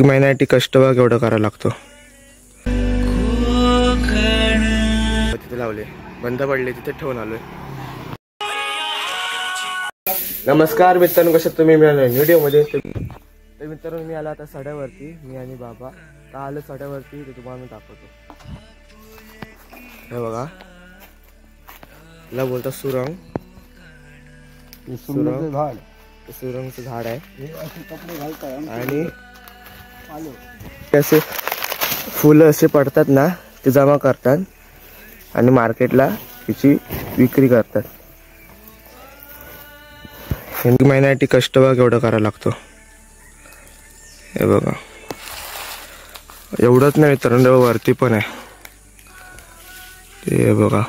महिन्यासाठी कष्ट बघ एवढं करायला लागतो। तिथे लावले बंद पडले तिथे ठेवून आलोय। नमस्कार मित्रांनो, कसे तुम्ही व्हिडिओ मध्ये। तर मित्रांनो मी आला आता सड्यावरती, मी आणि बाबा का आलो सड्यावरती ते तुम्हाला मी दाखवतो। हे बघा याला बोलतात सुरंग। सुरंगचं झाड आहे आणि असे फुलं असे पडतात ना ते जमा करतात आणि मार्केटला त्याची विक्री करतात। महिन्यासाठी कष्ट बघ एवढं करायला लागतो। हे बघा एवढंच नाही मित्रांनो, वरती पण आहे ते बघा।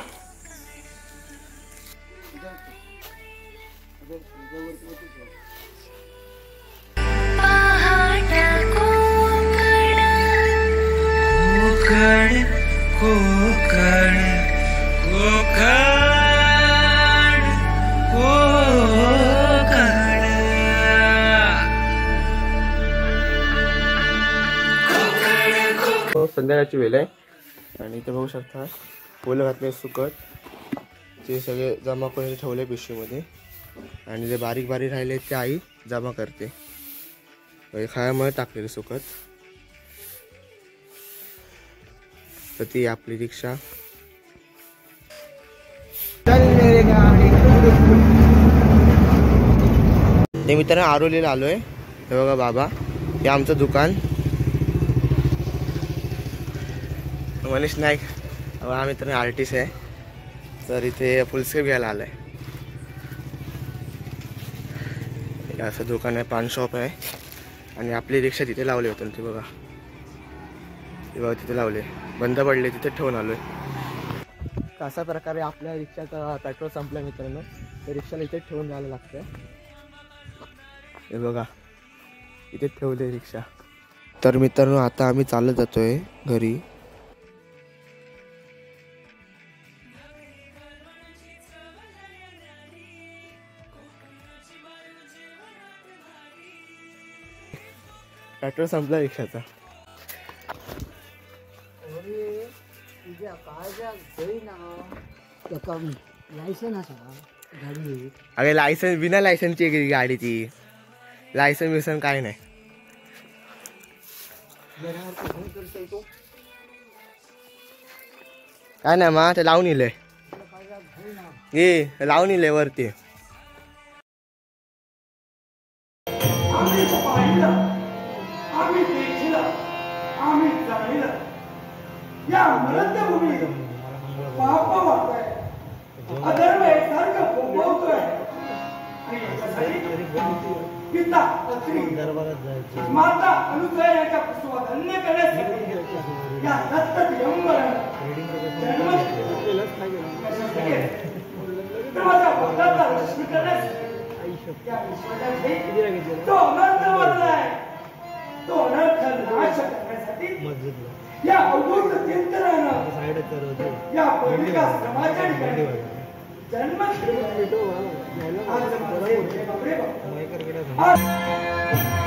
संध्याकाळची वेळ आहे आणि इथे बघू शकता फुलं घातले सुकत, ते सगळे जमा करून ठेवले पिशवीमध्ये आणि जे बारीक बारीक राहिले ते आई जमा करते खायामुळे टाकलेले सुकत। तर ती आपली रिक्षा। ते मित्रांनो आरोलीला आलोय। हे बघा बाबा, हे आमचं दुकान मनीष नाईक हा मित्रांनो आर्टिस्ट आहे। तर इथे फुलस्केप घ्यायला आलाय। असं दुकान आहे, पान शॉप आहे आणि आपली रिक्षा तिथे लावली होती ते बघा। ते बघा तिथे लावले बंद पडले तिथे ठेवून आलोय। अशा प्रकारे आपल्या रिक्षाचा पेट्रोल संपलं मित्रांनो, तर रिक्षाला इथे ठेवून जायला लागतं। हे बघा इथे ठेवले रिक्षा। तर मित्रांनो आता आम्ही चालत जातोय घरी। पेट्रोल संपला रिक्षाचा। अरे लायसन्स बिना लायसन्सची गाडी ती, लायसन्स बिसन काय नाही। काय नाही मा ते लावून इलंय, ये लावून इलंय वरती। या मरत्य पाप वाटतोय, अधर्म एकसारखं फोफवतोय आणि याच्यासाठी पिता पत्नी माता अनुसया यांच्या प्रसवात अन्य करण्यासाठी या दत्त दिगंबरानं जन्म भक्ताचा रक्षण करण्यासाठी या विश्वाची तो अनर्थ वाढलाय, तो अनर्थ नाश करण्यासाठी या अवधूत तीर्थरानं या पवित्र समाजाच्या ठिकाणी जन्म घेतला। आज